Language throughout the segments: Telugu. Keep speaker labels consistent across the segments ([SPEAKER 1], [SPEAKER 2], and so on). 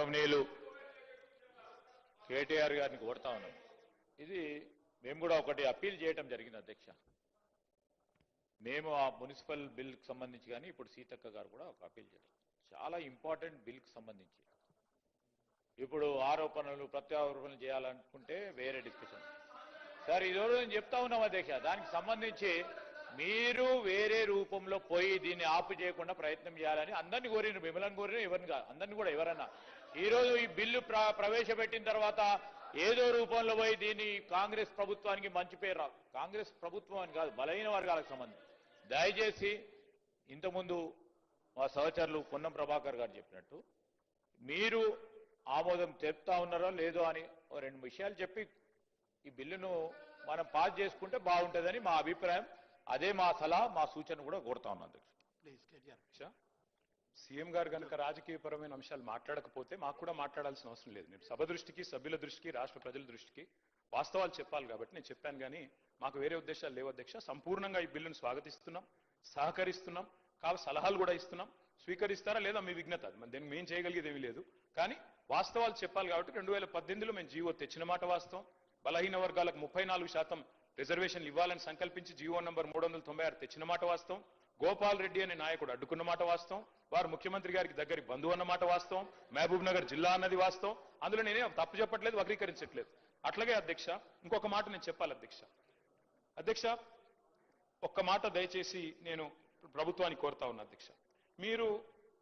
[SPEAKER 1] గౌరవనీయులు కేటీఆర్ గారిని కోరుతా ఉన్నాం. ఇది మేము కూడా ఒకటి అప్పీల్ చేయడం జరిగింది అధ్యక్ష. మేము ఆ మున్సిపల్ బిల్కి సంబంధించి కానీ ఇప్పుడు సీతక్క గారు కూడా ఒక అప్పీల్ చేయడం చాలా ఇంపార్టెంట్ బిల్కి సంబంధించి. ఇప్పుడు ఆరోపణలు ప్రత్యారోపణలు చేయాలనుకుంటే వేరే డిస్కషన్. సార్ ఈరోజు నేను చెప్తా ఉన్నాం అధ్యక్ష, దానికి సంబంధించి మీరు వేరే రూపంలో పోయి దీన్ని ఆపు చేయకుండా ప్రయత్నం చేయాలని అందరినీ కోరిన, మిమ్మల్ని కోరిన, ఎవరిని కాదు, అందరినీ కూడా ఎవరన్నా ఈరోజు ఈ బిల్లు ప్రవేశపెట్టిన తర్వాత ఏదో రూపంలో పోయి దీన్ని కాంగ్రెస్ ప్రభుత్వానికి మంచి పేరు రాదు. కాంగ్రెస్ ప్రభుత్వం అని కాదు, బలహీన వర్గాలకు సంబంధించి దయచేసి ఇంతకుముందు మా సహచరులు పొన్నం ప్రభాకర్ గారు చెప్పినట్టు మీరు ఆమోదం తెలుపుతా ఉన్నారో లేదో అని రెండు విషయాలు చెప్పి ఈ బిల్లును మనం పాస్ చేసుకుంటే బాగుంటుందని మా అభిప్రాయం. అదే మా సలహా, మా సూచన కూడా కోరుతా ఉన్నాం అధ్యక్ష.
[SPEAKER 2] సీఎం గారు కనుక రాజకీయపరమైన అంశాలు మాట్లాడకపోతే మాకు కూడా మాట్లాడాల్సిన అవసరం లేదు. నేను సభ దృష్టికి, సభ్యుల దృష్టికి, రాష్ట్ర ప్రజల దృష్టికి వాస్తవాలు చెప్పాలి కాబట్టి నేను చెప్పాను. కానీ మాకు వేరే ఉద్దేశాలు లేవు అధ్యక్ష. సంపూర్ణంగా ఈ బిల్లును స్వాగతిస్తున్నాం, సహకరిస్తున్నాం, కావాలి సలహాలు కూడా ఇస్తున్నాం. స్వీకరిస్తారా లేదా మీ విజ్ఞత, దీనికి మేము చేయగలిగేది ఏమీ లేదు. కానీ వాస్తవాలు చెప్పాలి కాబట్టి 2018లో మేము జీవో తెచ్చిన మాట వాస్తవం. బలహీన వర్గాలకు 34% రిజర్వేషన్లు ఇవ్వాలని సంకల్పించి జీవో నంబర్ 396 తెచ్చిన మాట వాస్తవం. గోపాల్ రెడ్డి అనే నాయకుడు అడ్డుకున్న మాట వాస్తవం. వారు ముఖ్యమంత్రి గారికి దగ్గరి బంధువు అన్న మాట వాస్తవం. మహబూబ్ నగర్ జిల్లా అన్నది వాస్తవం. అందులో నేనే తప్పు చెప్పట్లేదు, వక్రీకరించట్లేదు. అట్లాగే అధ్యక్ష ఇంకొక మాట నేను చెప్పాలి అధ్యక్ష. ఒక్క మాట దయచేసి నేను ప్రభుత్వానికి కోరుతా ఉన్నా అధ్యక్ష. మీరు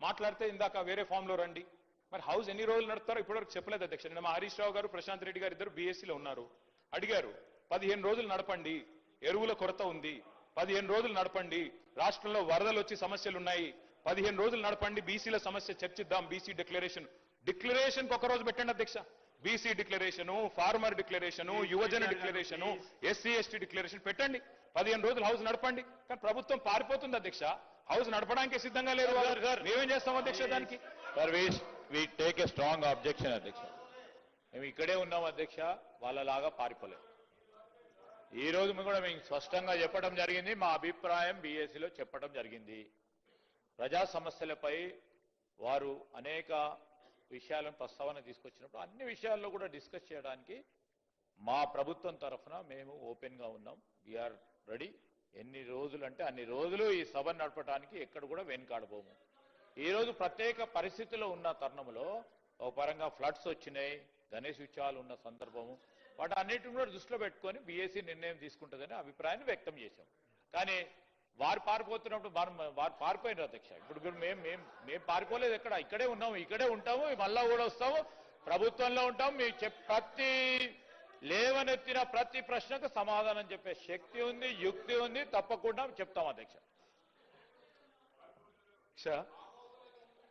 [SPEAKER 2] మాట్లాడితే ఇందాక వేరే ఫామ్ లో రండి, మరి హౌస్ ఎన్ని రోజులు నడుపుతారో ఇప్పటివరకు చెప్పలేదు అధ్యక్ష. నిన్న మా హరీష్ రావు గారు, ప్రశాంత్ రెడ్డి గారు ఇద్దరు బీఎస్సీలో ఉన్నారు, అడిగారు 15 రోజులు నడపండి, ఎరువుల కొరత ఉంది, 15 రోజులు నడపండి, రాష్ట్రంలో వరదలు వచ్చి సమస్యలు ఉన్నాయి, 15 రోజులు నడపండి, బీసీల సమస్య చర్చిద్దాం, బీసీ డిక్లరేషన్ ఒక రోజు పెట్టండి అధ్యక్ష. బీసీ డిక్లరేషను, ఫార్మర్ డిక్లరేషను, యువజన డిక్లరేషను, ఎస్సీ ఎస్టీ డిక్లరేషన్ పెట్టండి, 15 రోజులు హౌస్ నడపండి. కానీ ప్రభుత్వం పారిపోతుంది అధ్యక్ష, హౌస్ నడపడానికి సిద్ధంగా లేదు. మేమేం చేస్తాం అధ్యక్ష దానికి?
[SPEAKER 1] We take a strong objection అధ్యక్ష. మేము ఇక్కడే ఉన్నాం అధ్యక్ష, వాళ్ళలాగా పారిపోలేదు. ఈ రోజు కూడా మేము స్పష్టంగా చెప్పడం జరిగింది, మా అభిప్రాయం బీఎస్సీలో చెప్పడం జరిగింది. ప్రజా సమస్యలపై వారు అనేక విషయాలను ప్రస్తావన తీసుకొచ్చినప్పుడు అన్ని విషయాల్లో కూడా డిస్కస్ చేయడానికి మా ప్రభుత్వం తరఫున మేము ఓపెన్ గా ఉన్నాం. We are ready. ఎన్ని రోజులు అంటే అన్ని రోజులు ఈ సభ నడపడానికి ఎక్కడ కూడా వెనుకాడబోము. ఈ రోజు ప్రత్యేక పరిస్థితుల్లో ఉన్న తరుణంలో ఒక పరంగా ఫ్లడ్స్ వచ్చినాయి, గణేష్ ఉత్సవాలు ఉన్న సందర్భము, వాటి అన్నిటిని కూడా దృష్టిలో పెట్టుకొని బీఎస్సీ నిర్ణయం తీసుకుంటుందని అభిప్రాయాన్ని వ్యక్తం చేశాం. కానీ వారు పారిపోతున్నప్పుడు వారు పారిపోయినారు అధ్యక్ష. ఇప్పుడు మేము పారిపోలేదు, ఇక్కడే ఉన్నాము, ఇక్కడే ఉంటాము, మళ్ళా కూడా వస్తాము, ప్రభుత్వంలో ఉంటాము. మీకు ప్రతి లేవనెత్తిన ప్రతి ప్రశ్నకు సమాధానం చెప్పే శక్తి ఉంది, యుక్తి ఉంది, తప్పకుండా చెప్తాం అధ్యక్ష.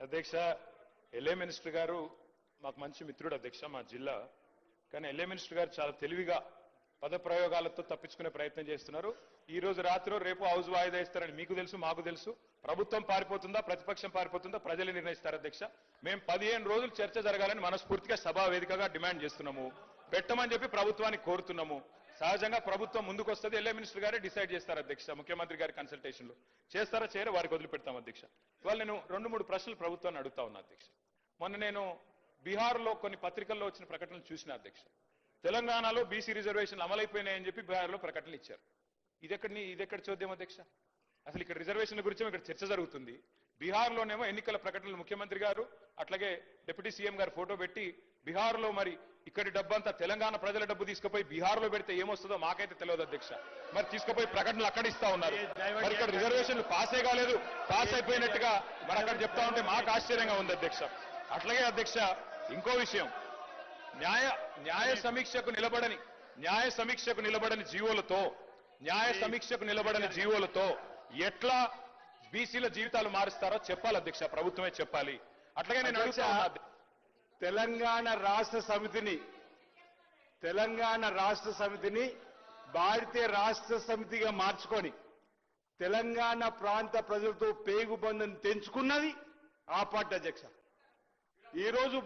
[SPEAKER 2] అధ్యక్ష ఎల్ఏ మినిస్టర్ గారు మాకు మంచి మిత్రుడు అధ్యక్ష, మా జిల్లా. కానీ ఎల్ఏ మినిస్టర్ గారు చాలా తెలివిగా పదప్రయోగాలతో తప్పించుకునే ప్రయత్నం చేస్తున్నారు. ఈ రోజు రాత్రి రేపు హౌస్ వాయిదా ఇస్తారని మీకు తెలుసు, మాకు తెలుసు. ప్రభుత్వం పారిపోతుందా, ప్రతిపక్షం పారిపోతుందా, ప్రజలు నిర్ణయిస్తారు అధ్యక్ష. మేము 15 రోజులు చర్చ జరగాలని మనస్ఫూర్తిగా సభా వేదికగా డిమాండ్ చేస్తున్నాము. పెట్టమని చెప్పి ప్రభుత్వాన్ని కోరుతున్నాము. సహజంగా ప్రభుత్వం ముందుకు వస్తుంది, ఎల్ఏ మినిస్టర్ గారే డిసైడ్ చేస్తారు అధ్యక్ష. ముఖ్యమంత్రి గారి కన్సల్టేషన్ లో చేస్తారా చేయరా వారికి వదిలిపెడతాం అధ్యక్ష. ఇవాళ నేను 2-3 ప్రశ్నలు ప్రభుత్వాన్ని అడుగుతా ఉన్నా అధ్యక్ష. మొన్న నేను బీహార్లో కొన్ని పత్రికల్లో వచ్చిన ప్రకటనలు చూసిన అధ్యక్ష. తెలంగాణలో బీసీ రిజర్వేషన్లు అమలైపోయినాయని చెప్పి బీహార్లో ప్రకటనలు ఇచ్చారు. ఇదెక్కడ చూద్దాం అధ్యక్ష? అసలు ఇక్కడ రిజర్వేషన్ల గురించి ఇక్కడ చర్చ జరుగుతుంది. బీహార్లోనేమో ఎన్నికల ప్రకటనలు ముఖ్యమంత్రి గారు అట్లాగే డిప్యూటీ సీఎం గారు ఫోటో పెట్టి బీహార్లో మరి ఇక్కడి డబ్బంతా తెలంగాణ ప్రజల డబ్బు తీసుకుపోయి బీహార్లో పెడితే ఏమొస్తుందో మాకైతే తెలియదు అధ్యక్ష. మరి తీసుకుపోయి ప్రకటనలు అక్కడ ఇస్తా ఉన్నారు. మరి ఇక్కడ రిజర్వేషన్లు పాసే కాలేదు, పాస్ అయిపోయినట్టుగా మరి అక్కడ చెప్తా ఉంటే మాకు ఆశ్చర్యంగా ఉంది అధ్యక్ష. అట్లాగే అధ్యక్ష ఇంకో విషయం, న్యాయ సమీక్షకు నిలబడని జీవోలతో ఎట్లా బీసీల జీవితాలు మారుస్తారో చెప్పాలి అధ్యక్ష, ప్రభుత్వమే చెప్పాలి. అట్లాగే నేను అడుగుతా
[SPEAKER 3] తెలంగాణ రాష్ట్ర సమితిని భారతీయ రాష్ట్ర సమితిగా మార్చుకొని తెలంగాణ ప్రాంత ప్రజలతో పేగుబంధం తెంచుకున్నది ఆ పార్టీ అధ్యక్ష. ఈరోజు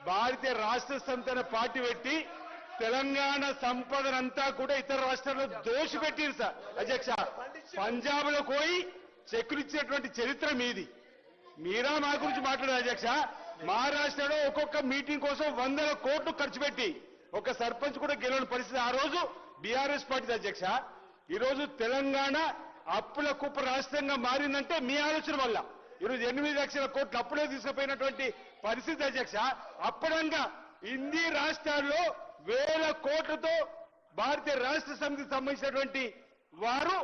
[SPEAKER 3] భారతీయ రాష్ట్ర సమితి అనే పార్టీ పెట్టి తెలంగాణ సంపదనంతా కూడా ఇతర రాష్ట్రాల్లో దోషిపెట్టిరు సార్ అధ్యక్ష. పంజాబ్ లో పోయి చెక్కులు ఇచ్చేటువంటి చరిత్ర మీది. మీరా మా గురించి మాట్లాడారు అధ్యక్ష. మహారాష్ట్రలో ఒక్కొక్క మీటింగ్ కోసం 100 కోట్లు ఖర్చు పెట్టి ఒక సర్పంచ్ కూడా గెలవని పరిస్థితి ఆ రోజు బీఆర్ఎస్ పార్టీ అధ్యక్ష. ఈ రోజు తెలంగాణ అప్పుల కుప్ప రాష్ట్రంగా మారిందంటే మీ ఆలోచన వల్ల. ఈరోజు 8 లక్షల కోట్లు అప్పుడే తీసుకుపోయినటువంటి పరిస్థితి అధ్యక్ష. అప్పుడంగా హిందీ రాష్ట్రాల్లో 1000 కోట్లతో భారతీయ రాష్ట్ర సమితికి సంబంధించినటువంటి వారు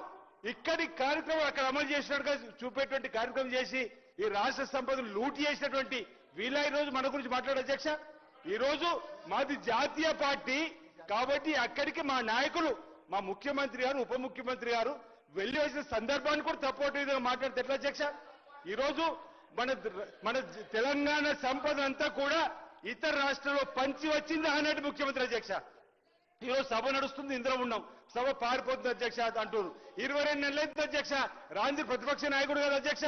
[SPEAKER 3] ఇక్కడి కార్యక్రమం అక్కడ అమలు చేసినట్టుగా చూపేటువంటి కార్యక్రమం చేసి ఈ రాష్ట్ర సంపదను లూట్ చేసినటువంటి వీళ్ళ ఈ రోజు మన గురించి మాట్లాడే అధ్యక్ష. ఈ రోజు మాది జాతీయ పార్టీ కాబట్టి అక్కడికి మా నాయకులు, మా ముఖ్యమంత్రి గారు, ఉప ముఖ్యమంత్రి గారు వెళ్లి వచ్చిన సందర్భాన్ని కూడా తప్పటి విధంగా మాట్లాడితే ఎట్లా అధ్యక్ష? ఈ రోజు మన తెలంగాణ సంపద అంతా కూడా ఇతర రాష్ట్రాల్లో పంచి వచ్చింది ఆనాటి ముఖ్యమంత్రి అధ్యక్ష. ఈరోజు సభ నడుస్తుంది, ఇందులో ఉన్నాం, సభ పారిపోతుంది అధ్యక్ష అంటున్నారు. 22 నెలలైంది అధ్యక్ష, రాంది ప్రతిపక్ష నాయకుడు కదా అధ్యక్ష.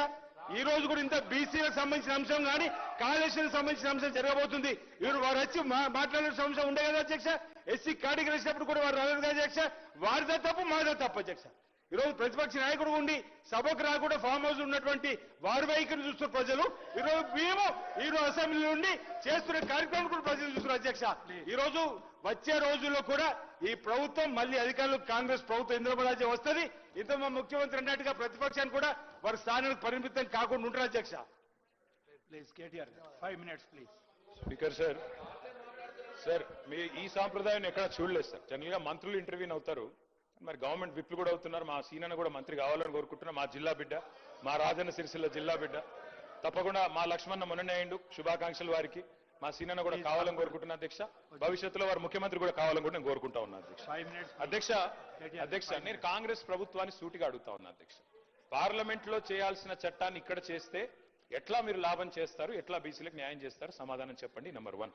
[SPEAKER 3] ఈ రోజు కూడా ఇంత బీసీలకు సంబంధించిన అంశం కానీ కాళేశ్వరం సంబంధించిన అంశం జరగబోతుంది. వారు వచ్చి మాట్లాడే అంశం ఉండే కదా అధ్యక్ష. ఎస్సీ కేటగిరీ వచ్చినప్పుడు కూడా వారు రాలేదు కదా అధ్యక్ష. వారిదా తప్పు, మాదా తప్పు అధ్యక్ష. ఈ రోజు ప్రతిపక్ష నాయకుడు ఉండి సభకు రాకుండా ఫామ్ హౌస్ ఉన్నటువంటి వారి వైఖరిని చూస్తున్న ప్రజలు, ఈరోజు మేము ఈరోజు అసెంబ్లీ నుండి చేస్తున్న కార్యక్రమం కూడా ప్రజలు చూస్తున్నారు అధ్యక్ష. ఈ రోజు వచ్చే రోజుల్లో కూడా ఈ ప్రభుత్వం మళ్ళీ అధికారులు కాంగ్రెస్ ప్రభుత్వం ఇంద్రమరాజ్యం వస్తుంది. ఇంత మా ముఖ్యమంత్రి అన్నట్టుగా ప్రతిపక్షాన్ని కూడా వారి స్థానానికి పరిమితం కాకుండా ఉంటారు అధ్యక్ష.
[SPEAKER 4] Please KTR 5 minutes please.
[SPEAKER 2] Speaker sir మీ ఈ సాంప్రదాయాన్ని ఎక్కడ చూడలేదు సార్. జనరల్ గా మంత్రులు ఇంటర్వ్యూని అవుతారు, మరి గవర్నమెంట్ విప్లు కూడా అవుతున్నారు. మా సీనన్న కూడా మంత్రి కావాలని కోరుకుంటున్నా. మా జిల్లా బిడ్డ, మా రాజన్న సిరిసిల్ల జిల్లా బిడ్డ. తప్పకుండా మా లక్ష్మణ మొన్ననే అయిండు, శుభాకాంక్షలు వారికి. మా సీనన్న కూడా కావాలని కోరుకుంటున్నా అధ్యక్ష. భవిష్యత్తులో వారు ముఖ్యమంత్రి కూడా కావాలని కూడా నేను కోరుకుంటా ఉన్నా అధ్యక్ష.
[SPEAKER 4] 5 minutes
[SPEAKER 2] అధ్యక్ష నేను కాంగ్రెస్ ప్రభుత్వాన్ని సూటిగా అడుగుతా ఉన్నా అధ్యక్ష. పార్లమెంట్ లో చేయాల్సిన చట్టాన్ని ఇక్కడ చేస్తే ఎట్లా మీరు లాభం చేస్తారు, ఎట్లా బీసీలకు న్యాయం చేస్తారు, సమాధానం చెప్పండి. నెంబర్ 1.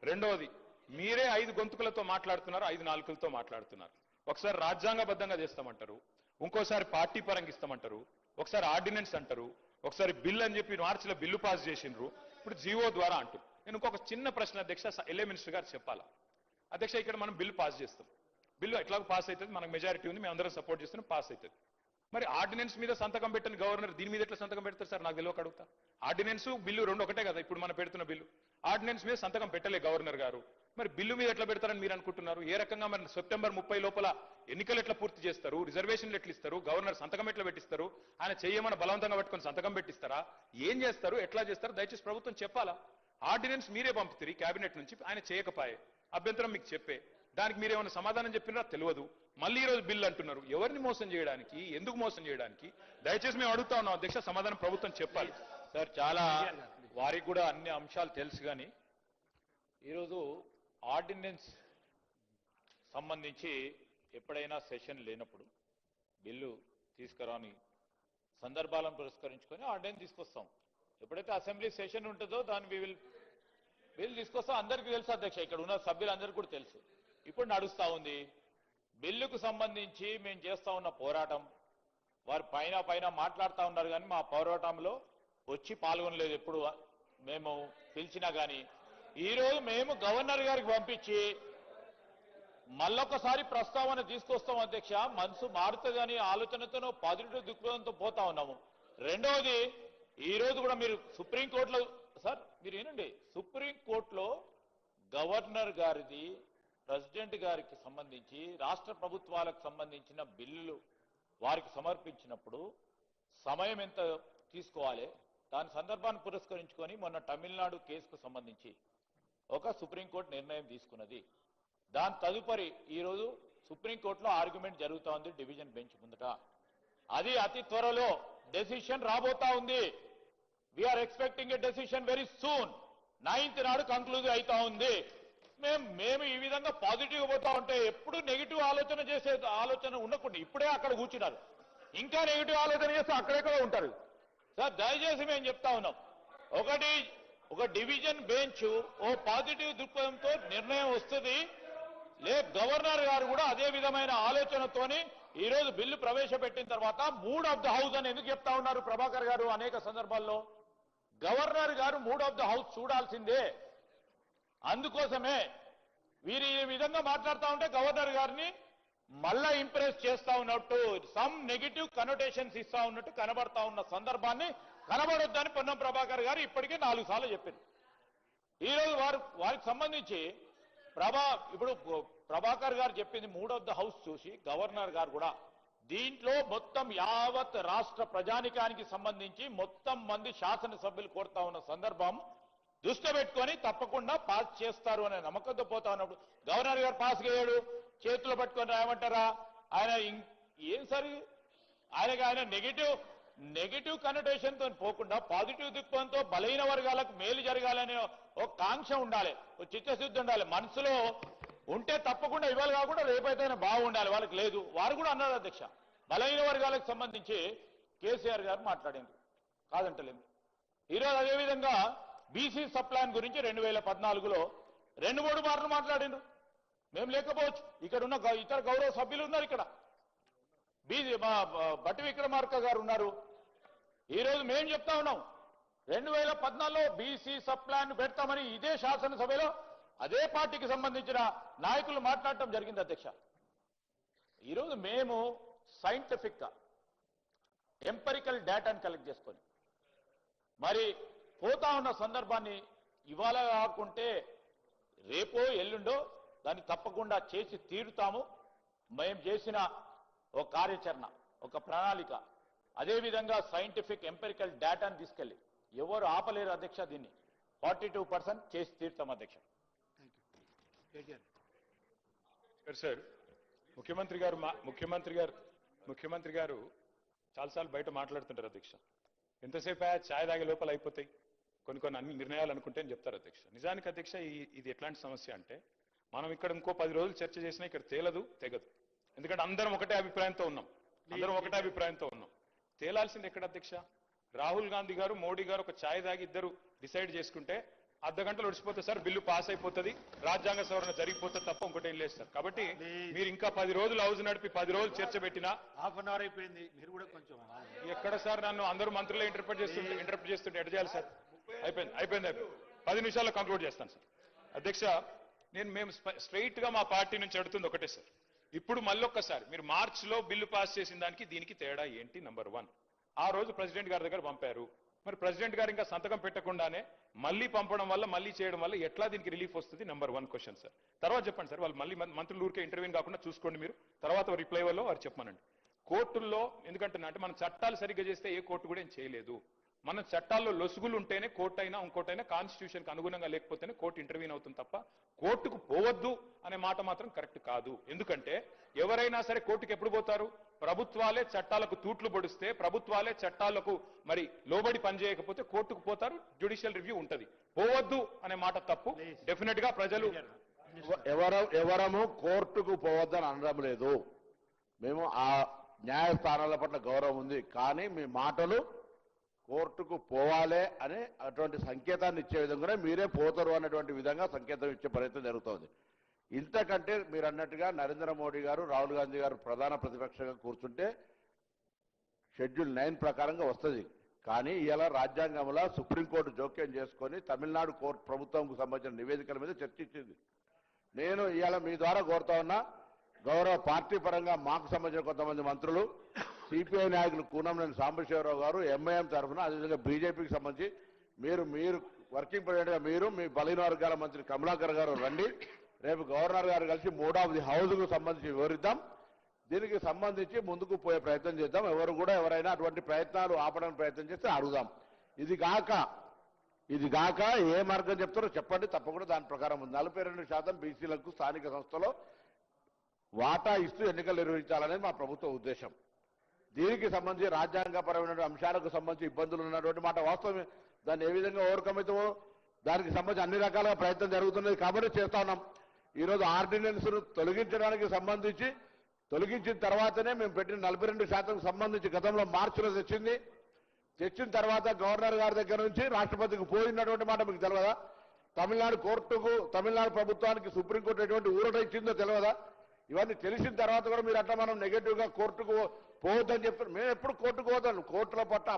[SPEAKER 2] రెండవది, మీరే 5 గొంతుకులతో మాట్లాడుతున్నారు, 5 నాలుకలతో మాట్లాడుతున్నారు. ఒకసారి రాజ్యాంగబద్ధంగా చేస్తామంటారు, ఇంకోసారి పార్టీ పరంగా ఇస్తామంటారు, ఒకసారి ఆర్డినెన్స్ అంటారు, ఒకసారి బిల్ అని చెప్పి మార్చిలో బిల్లు పాస్ చేసిండ్రు, ఇప్పుడు జీవో ద్వారా అంటారు. నేను ఇంకొక చిన్న ప్రశ్న అధ్యక్ష, ఎల్ఏ మినిస్టర్ గారు చెప్పాలా అధ్యక్ష? ఇక్కడ మనం బిల్లు పాస్ చేస్తాం, బిల్లు ఎట్లాగో పాస్ అవుతుంది, మనకు మెజారిటీ ఉంది, మేము అందరం సపోర్ట్ చేస్తున్నాం, పాస్ అవుతుంది. మరి ఆర్డినెన్స్ మీద సంతకం పెట్టని గవర్నర్ దీని మీద ఎట్లా సంతకం పెడతారు సార్? నాకు తెలియక అడుగుతా. ఆర్డినెన్స్ బిల్లు రెండు ఒకటే కదా ఇప్పుడు మనం పెడుతున్న బిల్లు. ఆర్డినెన్స్ మీద సంతకం పెట్టలే గవర్నర్ గారు, మరి బిల్లు మీద ఎట్లా పెడతారని మీరు అనుకుంటున్నారు? ఏ రకంగా మరి సెప్టెంబర్ 30 లోపల ఎన్నికలు ఎట్లా పూర్తి చేస్తారు? రిజర్వేషన్లు ఎట్లా ఇస్తారు? గవర్నర్ సంతకం ఎట్లా పెట్టిస్తారు? ఆయన చెయ్యమని బలవంతంగా పట్టుకొని సంతకం పెట్టిస్తారా? ఏం చేస్తారు, ఎట్లా చేస్తారు? దయచేసి ప్రభుత్వం చెప్పాలా. ఆర్డినెన్స్ మీరే పంపుతారు కేబినెట్ నుంచి, ఆయన చేయకపోయే అభ్యంతరం మీకు చెప్పే, దానికి మీరేమైనా సమాధానం చెప్పినారా తెలియదు. మళ్ళీ ఈ రోజు బిల్లు అంటున్నారు. ఎవరిని మోసం చేయడానికి, ఎందుకు మోసం చేయడానికి? దయచేసి మేము అడుగుతా ఉన్నాం అధ్యక్ష, సమాధానం ప్రభుత్వం చెప్పాలి.
[SPEAKER 1] సార్ చాలా వారికి కూడా అన్ని అంశాలు తెలుసు, కానీ ఈరోజు ఆర్డినెన్స్ సంబంధించి ఎప్పుడైనా సెషన్ లేనప్పుడు బిల్లు తీసుకురాని సందర్భాలను పురస్కరించుకొని ఆర్డినెన్స్ తీసుకొస్తాం. ఎప్పుడైతే అసెంబ్లీ సెషన్ ఉంటుందో దాన్ని బిల్లు తీసుకొస్తాం. అందరికీ తెలుసు అధ్యక్ష, ఇక్కడ ఉన్న సభ్యులందరికీ కూడా తెలుసు. ఇప్పుడు నడుస్తా ఉంది బిల్లుకు సంబంధించి మేము చేస్తా ఉన్న పోరాటం. వారు పైన మాట్లాడుతూ ఉన్నారు, కానీ మా పోరాటంలో వచ్చి పాల్గొనలేదు. ఎప్పుడు మేము పిలిచినా కానీ ఈరోజు మేము గవర్నర్ గారికి పంపించి మళ్ళొకసారి ప్రస్తావన తీసుకొస్తాం అధ్యక్ష. మనసు మారుతుందని ఆలోచనతోనూ పాజిటివ్ దృక్పథంతో పోతా ఉన్నాము. రెండవది, ఈ రోజు కూడా మీరు సుప్రీంకోర్టులో సార్ మీరు ఏనండి, సుప్రీంకోర్టులో గవర్నర్ గారిది, ప్రెసిడెంట్ గారికి సంబంధించి రాష్ట్ర ప్రభుత్వాలకు సంబంధించిన బిల్లులు వారికి సమర్పించినప్పుడు సమయం ఎంత తీసుకోవాలి, దాని సందర్భాన్ని పురస్కరించుకొని మొన్న తమిళనాడు కేసుకు సంబంధించి ఒక సుప్రీంకోర్టు నిర్ణయం తీసుకున్నది. దాని తదుపరి ఈరోజు సుప్రీంకోర్టులో ఆర్గ్యుమెంట్ జరుగుతూ ఉంది డివిజన్ బెంచ్ ముందట. అది అతి త్వరలో డెసిషన్ రాబోతా ఉంది. We are expecting a decision very soon. 9th నాడు కంక్లూజ్ అవుతా ఉంది. మేము ఈ విధంగా పాజిటివ్ పోతా ఉంటే ఎప్పుడు నెగిటివ్ ఆలోచన చేసే ఆలోచన ఉండకుండా ఇప్పుడే అక్కడ కూర్చున్నారు, ఇంకా నెగిటివ్ ఆలోచన చేస్తే అక్కడెక్కడ ఉంటారు సార్. దయచేసి మేము చెప్తా ఉన్నాం, ఒక డివిజన్ బెంచ్ ఓ పాజిటివ్ దృక్పథంతో నిర్ణయం వస్తుంది. గవర్నర్ గారు కూడా అదే విధమైన ఆలోచనతోని ఈ రోజు బిల్లు ప్రవేశపెట్టిన తర్వాత మూడ్ ఆఫ్ ద హౌస్ అని ఎందుకు చెప్తా ఉన్నారు ప్రభాకర్ గారు? అనేక సందర్భాల్లో గవర్నర్ గారు మూడ్ ఆఫ్ ద హౌస్ చూడాల్సిందే. అందుకోసమే వీరు ఈ విధంగా మాట్లాడుతూ ఉంటే గవర్నర్ గారిని మళ్ళా ఇంప్రెస్ చేస్తా ఉన్నట్టు, సమ్ నెగిటివ్ కనోటేషన్స్ ఇస్తా ఉన్నట్టు కనబడతా ఉన్న సందర్భాన్ని కనబడొద్దని పొన్నం ప్రభాకర్ గారు ఇప్పటికే 4 సార్లు చెప్పారు. ఈరోజు వారికి సంబంధించి ఇప్పుడు ప్రభాకర్ గారు చెప్పింది మూడవ హౌస్ చూసి గవర్నర్ గారు కూడా దీంట్లో మొత్తం యావత్ రాష్ట్ర ప్రజానికానికి సంబంధించి మొత్తం మంది శాసనసభ్యులు కోరుతా ఉన్న సందర్భం దృష్టి పెట్టుకొని తప్పకుండా పాస్ చేస్తారు అనే నమ్మకంతో పోతా ఉన్నప్పుడు గవర్నర్ గారు పాస్ చేయడు, చేతులు పట్టుకొని రాయమంటారా? ఆయన ఏం సరి ఆయన నెగిటివ్ కనోటేషన్ తో పోకుండా పాజిటివ్ దృక్పథంతో బలహీన వర్గాలకు మేలు జరగాలనే ఒక కాంక్ష ఉండాలి, ఒక చిత్తశుద్ధి ఉండాలి. మనసులో ఉంటే తప్పకుండా ఇవాళ కాకుండా రేపైతేనే బాగుండాలి. వాళ్ళకి లేదు. వారు కూడా అన్నారు అధ్యక్ష, బలహీన వర్గాలకు సంబంధించి కేసీఆర్ గారు మాట్లాడింది కాదంటలేదు. ఈరోజు అదేవిధంగా బీసీ సప్లాన్ గురించి 2014లో 2-3 మార్లు మాట్లాడిండు. మేము లేకపోవచ్చు, ఇక్కడ ఉన్న ఇతర గౌరవ సభ్యులు ఉన్నారు, ఇక్కడ బట్టి విక్రమార్క గారు ఉన్నారు. ఈరోజు మేము చెప్తా ఉన్నాం 2014లో బీసీ సప్లాన్ పెడతామని ఇదే శాసనసభలో అదే పార్టీకి సంబంధించిన నాయకులు మాట్లాడటం జరిగింది అధ్యక్ష. ఈరోజు మేము సైంటిఫిక్ గా ఎంపరికల్ డేటాను కలెక్ట్ చేసుకొని మరి పోతా ఉన్న సందర్భాన్ని ఇవాళ కాకుంటే రేపో ఎల్లుండో దాన్ని తప్పకుండా చేసి తీరుతాము. మేము చేసిన ఒక కార్యాచరణ, ఒక ప్రణాళిక, అదేవిధంగా సైంటిఫిక్ ఎంపెరికల్ డేటాను తీసుకెళ్లి ఎవరు ఆపలేరు అధ్యక్ష. దీన్ని 42% చేసి తీరుతాం అధ్యక్ష.
[SPEAKER 2] సార్ ముఖ్యమంత్రి గారు చాలాసార్లు బయట మాట్లాడుతుంటారు అధ్యక్ష. ఎంతసేపు ఛాయ్ తాగే లోపల అయిపోతాయి, కొన్ని అన్ని నిర్ణయాలు అనుకుంటే అని చెప్తారు అధ్యక్ష. నిజానికి అధ్యక్ష ఇది ఎట్లాంటి సమస్య అంటే మనం ఇక్కడ ఇంకో 10 రోజులు చర్చ చేసినా ఇక్కడ తెగదు. ఎందుకంటే అందరం ఒకటే అభిప్రాయంతో ఉన్నాం. తేలాల్సింది ఎక్కడ అధ్యక్ష? రాహుల్ గాంధీ గారు, మోడీ గారు ఒక ఛాయ్ తాగి ఇద్దరు డిసైడ్ చేసుకుంటే అర్ధగంటలు ఒడిచిపోతుంది సార్, బిల్లు పాస్ అయిపోతుంది, రాజ్యాంగ సవరణ జరిగిపోతుంది తప్ప ఇంకోటి లేదు సార్. కాబట్టి మీరు ఇంకా 10 రోజులు హౌస్ నడిపి 10 రోజులు చర్చ పెట్టినా
[SPEAKER 4] హాఫ్ అన్ అవర్ అయిపోయింది. మీరు కూడా కొంచెం
[SPEAKER 2] ఎక్కడ సార్ నన్ను అందరూ మంత్రులే ఇంటర్ప్రిట్ చేస్తుంటే ఎట్లా చేయాలి సార్? అయిపోయింది 10 నిమిషాల్లో కంక్లూడ్ చేస్తాను సార్. అధ్యక్ష, మేము స్ట్రైట్ గా మా పార్టీ నుంచి అడుగుతుంది ఒకటే సార్. ఇప్పుడు మళ్ళొక్కసారి మీరు మార్చిలో బిల్లు పాస్ చేసిన దానికి దీనికి తేడా ఏంటి? నంబర్ 1, ఆ రోజు ప్రెసిడెంట్ గారి దగ్గర పంపారు. మరి ప్రెసిడెంట్ గారు ఇంకా సంతకం పెట్టకుండానే మళ్ళీ పంపడం వల్ల, మళ్ళీ చేయడం వల్ల ఎట్లా దీనికి రిలీఫ్ వస్తుంది? Number 1 question sir. తర్వాత చెప్పండి సార్, వాళ్ళు మళ్ళీ మంత్రులు ఊరికే ఇంటర్వ్యూని కాకుండా చూసుకోండి మీరు. తర్వాత రిప్లై వల్ల వారు చెప్పమనండి. కోర్టుల్లో ఎందుకంటే మనం చట్టాలు సరిగ్గా చేస్తే ఏ కోర్టు కూడా ఏం చేయలేదు. మన చట్టాల్లో లొసుగులు ఉంటేనే కోర్టు అయినా ఇంకోటైనా కాన్స్టిట్యూషన్కి అనుగుణంగా లేకపోతేనే కోర్టు ఇంటర్వ్యూన్ అవుతుంది తప్ప కోర్టుకు పోవద్దు అనే మాట మాత్రం కరెక్ట్ కాదు. ఎందుకంటే ఎవరైనా సరే కోర్టుకు ఎప్పుడు పోతారు? ప్రభుత్వాలే చట్టాలకు తూట్లు పొడిస్తే, ప్రభుత్వాలే చట్టాలకు మరి లోబడి పనిచేయకపోతే కోర్టుకు పోతారు, జ్యుడిషియల్ రివ్యూ ఉంటది. పోవద్దు అనే మాట తప్పు. డెఫినెట్ గా ప్రజలు
[SPEAKER 5] ఎవరము కోర్టుకు పోవద్దని అనడం లేదు. మేము ఆ న్యాయస్థానాల పట్ల గౌరవం ఉంది. కానీ మీ మాటలు కోర్టుకు పోవాలే అని అటువంటి సంకేతాన్ని ఇచ్చే విధంగానే మీరే పోతారు అనేటువంటి విధంగా సంకేతం ఇచ్చే ప్రయత్నం జరుగుతోంది. ఇంతకంటే మీరు అన్నట్టుగా నరేంద్ర మోడీ గారు, రాహుల్ గాంధీ గారు ప్రధాన ప్రతిపక్షంగా కూర్చుంటే షెడ్యూల్ 9 ప్రకారంగా వస్తుంది. కానీ ఇలా రాజ్యాంగంలో సుప్రీంకోర్టు జోక్యం చేసుకొని తమిళనాడు కోర్టు ప్రభుత్వంకు సంబంధించిన నివేదికల మీద చర్చించింది. నేను ఇవాళ మీ ద్వారా కోరుతా ఉన్నా, గౌరవ పార్టీ పరంగా మాకు సంబంధించిన కొంతమంది మంత్రులు, సిపిఐ నాయకులు కూనంనేని సాంబశివరావు గారు, ఎంఐఎం తరఫున, అదేవిధంగా బీజేపీకి సంబంధించి మీరు వర్కింగ్ ప్రెసిడెంట్గా మీరు, మీ బలహీన వర్గాల మంత్రి కమలాకర్ గారు రండి. రేపు గవర్నర్ గారు కలిసి 3వ హౌస్కు సంబంధించి వివరిద్దాం. దీనికి సంబంధించి ముందుకు పోయే ప్రయత్నం చేద్దాం. ఎవరైనా అటువంటి ప్రయత్నాలు ఆపడానికి ప్రయత్నం చేస్తే అడుగుదాం. ఇది గాక ఏ మార్గం చెప్తారో చెప్పండి, తప్పకుండా దాని ప్రకారం 42% బీసీలకు స్థానిక సంస్థలో వాటా ఇస్తూ ఎన్నికలు నిర్వహించాలనేది మా ప్రభుత్వ ఉద్దేశం. దీనికి సంబంధించి రాజ్యాంగపరమైన అంశాలకు సంబంధించి ఇబ్బందులు ఉన్నటువంటి మాట వాస్తవమే. దాన్ని ఏ విధంగా ఓవర్కమ్ అవుతామో దానికి సంబంధించి అన్ని రకాలుగా ప్రయత్నం జరుగుతున్నది కాబట్టి చేస్తా ఉన్నాం. ఈరోజు ఆర్డినెన్స్ తొలగించడానికి సంబంధించి తొలగించిన తర్వాతనే మేము పెట్టిన 42% సంబంధించి గతంలో మార్చిలో తెచ్చిన తర్వాత గవర్నర్ గారి దగ్గర నుంచి రాష్ట్రపతికి పోయినటువంటి మాట మీకు తెలియదా? తమిళనాడు ప్రభుత్వానికి సుప్రీంకోర్టు ఎటువంటి ఊరట ఇచ్చిందో తెలియదా? ఇవన్నీ తెలిసిన తర్వాత కూడా మీరు అట్లా మనం నెగటివ్ గా కోర్టుకు పోవద్దని చెప్తారు. మేము ఎప్పుడు కోర్టుకు పోతాను. కోర్టుల పట్ల